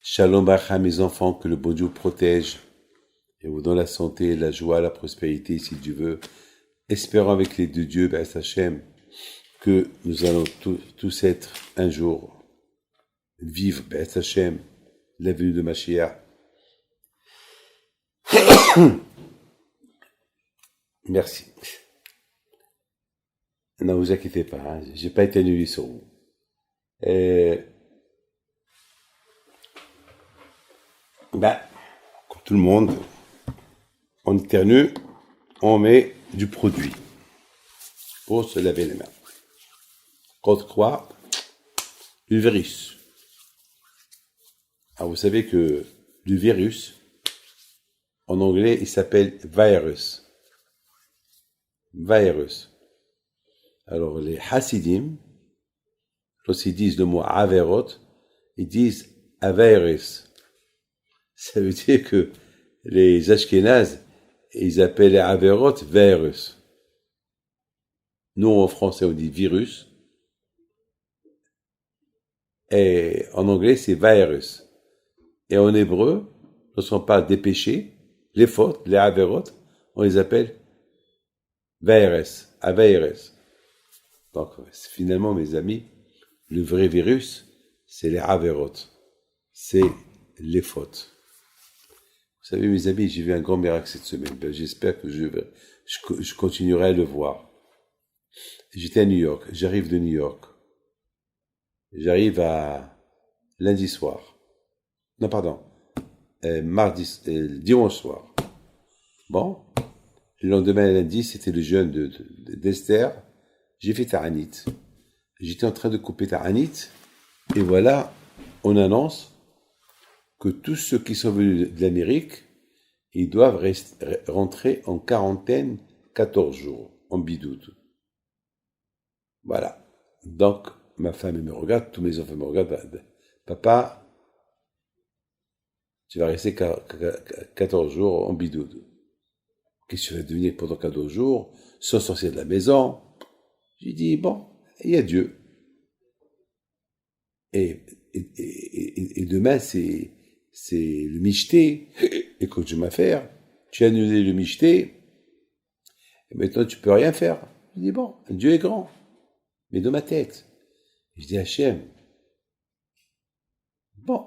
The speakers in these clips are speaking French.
Shalom Bacha, mes enfants, que le bon Dieu protège et vous donne la santé, la joie, la prospérité, si Dieu veut. Espérons avec les deux dieux, B'ez Hashem, que nous allons tous être un jour vivre, B'ez Hashem, la venue de Mashiach. Merci. Ne vous inquiétez pas, hein, j'ai pas été annulé sur vous. Comme tout le monde, on éternue, on met du produit pour se laver les mains. Contre quoi? Du virus. Alors vous savez que le virus, en anglais, il s'appelle virus. Virus. Alors les Hasidim, lorsqu'ils disent le mot averot, ils disent avirus. Ça veut dire que les Ashkénazes, ils appellent les averot virus. Nous, en français, on dit virus. Et en anglais, c'est virus. Et en hébreu, lorsqu'on parle des péchés, les fautes, les averot, on les appelle virus, avirus. Donc, finalement, mes amis, le vrai virus, c'est les averot. C'est les fautes. Vous savez, mes amis, j'ai vu un grand miracle cette semaine. Ben, j'espère que je continuerai à le voir. J'étais à New York. J'arrive de New York. J'arrive à lundi soir. Non, pardon. Dimanche soir. Bon. Le lendemain, lundi, c'était le jeûne d'Esther. J'ai fait Ta'anit. J'étais en train de couper Ta'anit. Et voilà, on annonce que tous ceux qui sont venus de l'Amérique, ils doivent rentrer en quarantaine 14 jours, en bidoute. Voilà. Donc, ma femme me regarde, tous mes enfants me regardent. Papa, tu vas rester 14 jours en bidoute. Qu'est-ce que tu vas devenir pendant 14 jours, sans sortir de la maison? J'ai dit, bon, il y a Dieu. Et demain, c'est le michté. Écoute, je m'affaire. Tu as annulé le michté. Et maintenant, tu peux rien faire. Je dis, bon, Dieu est grand. Mais dans ma tête. Je dis, Hachem, bon,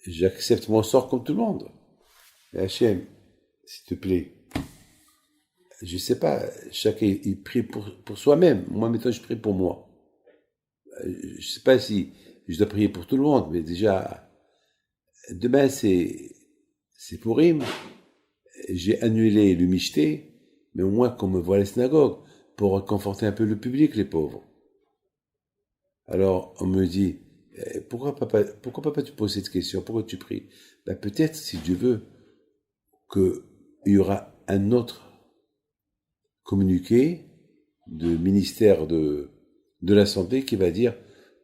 j'accepte mon sort comme tout le monde. Mais Hachem, s'il te plaît, je sais pas, chacun, il prie pour soi-même. Moi, maintenant, je prie pour moi. Je sais pas si je dois prier pour tout le monde, mais déjà, demain, c'est Pourim. J'ai annulé le michté, mais au moins qu'on me voit à la synagogue, pour réconforter un peu le public, les pauvres. Alors, on me dit, pourquoi papa tu poses cette question? Pourquoi tu pries? Ben, peut-être, si Dieu veut, qu'il y aura un autre communiqué du ministère de la Santé qui va dire,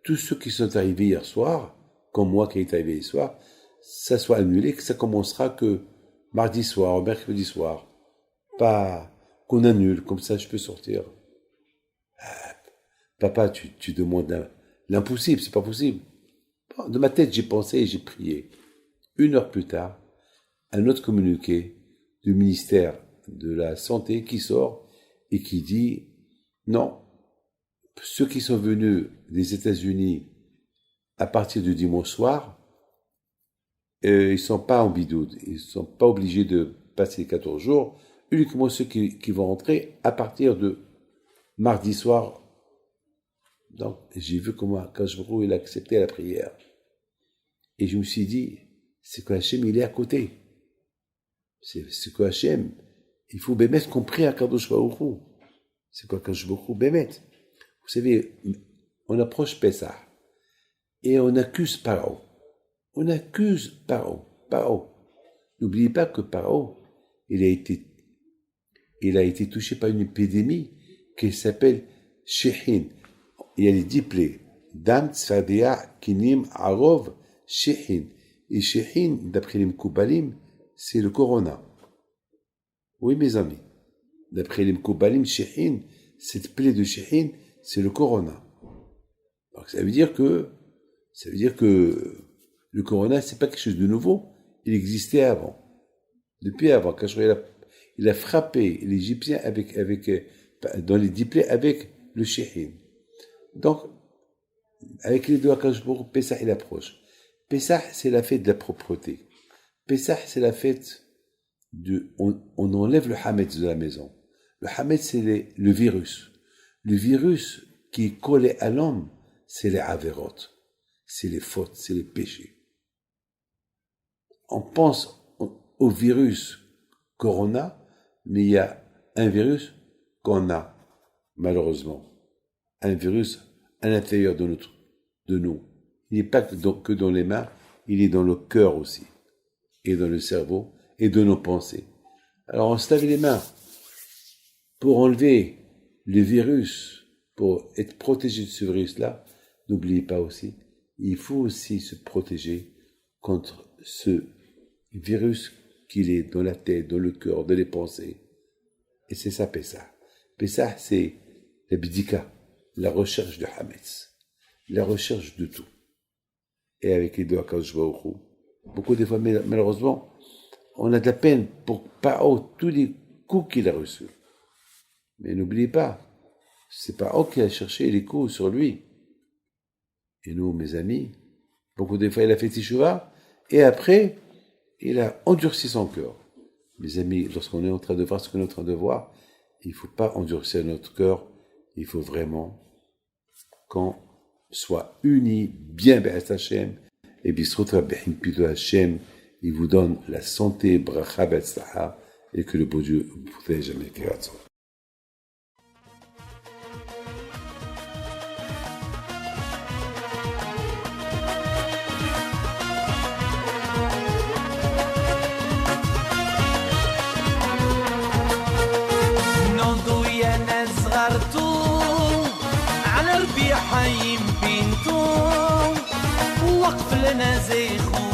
tous ceux qui sont arrivés hier soir, comme moi qui est arrivé hier soir, ça soit annulé, que ça commencera que mardi soir, mercredi soir. Pas qu'on annule, comme ça je peux sortir. Papa, tu demandes l'impossible, c'est pas possible. Bon, de ma tête, j'ai pensé et j'ai prié. 1 heure plus tard, un autre communiqué du ministère de la Santé qui sort et qui dit non, ceux qui sont venus des États-Unis à partir du dimanche soir, ils sont pas en bidoute, ils sont pas obligés de passer les 14 jours, uniquement ceux qui vont rentrer à partir de mardi soir. Donc, j'ai vu comment Akadosh Baruch Hu, il a accepté la prière. Et je me suis dit, c'est que Hachem, il est à côté. C'est que Hachem, il faut bémet qu'on prie à Akadosh Baruch Hu. C'est quoi Akadosh Baruch Hu, bémet. Vous savez, on approche Pessah et on accuse Paro. On accuse Paro. N'oubliez pas que Paro, il a été touché par une épidémie qui s'appelle Shehin. il y a les 10 plaies. Dam, Tzfadia, Kinim, Arov, Shehin. Et Shehin, d'après les Mkoubalim, c'est le corona. Oui, mes amis. D'après les Mkoubalim, Shehin, cette plaie de Shehin, c'est le corona. Donc ça veut dire que le corona, c'est pas quelque chose de nouveau. Il existait avant. Depuis avant, quand il a frappé l'Égyptien dans les 10 plaies avec le Shehin. Donc, avec les deux Akashbour, Pessah il approche. Pessah, c'est la fête de la propreté. Pessah, c'est la fête on enlève le Hametz de la maison. Le Hametz, c'est le virus. Le virus qui est collé à l'homme, c'est les Averot. C'est les fautes, c'est les péchés. On pense au virus Corona, mais il y a un virus qu'on a, malheureusement. Un virus à l'intérieur de nous. Il n'est pas que dans les mains, il est dans le cœur aussi, et dans le cerveau, et dans nos pensées. Alors on se lave les mains pour enlever le virus, pour être protégé de ce virus-là. N'oubliez pas aussi, il faut aussi se protéger contre ce virus qu'il est dans la tête, dans le cœur, dans les pensées. Et c'est ça, Pessah. Pessah, c'est la bidika, la recherche de Hametz, la recherche de tout. Et avec les deux Akadosh Baruch Hu, beaucoup de fois, malheureusement, on a de la peine pour Paro, tous les coups qu'il a reçus. Mais n'oubliez pas, c'est Paro qui a cherché les coups sur lui. Et nous, mes amis, beaucoup de fois, il a fait Teshuvah, et après, il a endurci son cœur. Mes amis, lorsqu'on est en train de voir ce qu'on est en train de voir, il ne faut pas endurcir notre cœur, il faut vraiment qu'on soit unis, bien Be'ez Hashem, et Bisrut Rabbein Pido Hashem, il vous donne la santé, bracha be'etzlaha, et que le beau Dieu vous protège jamais Kiratzon. على ربيع حيم بنتو وقف لنا زي خو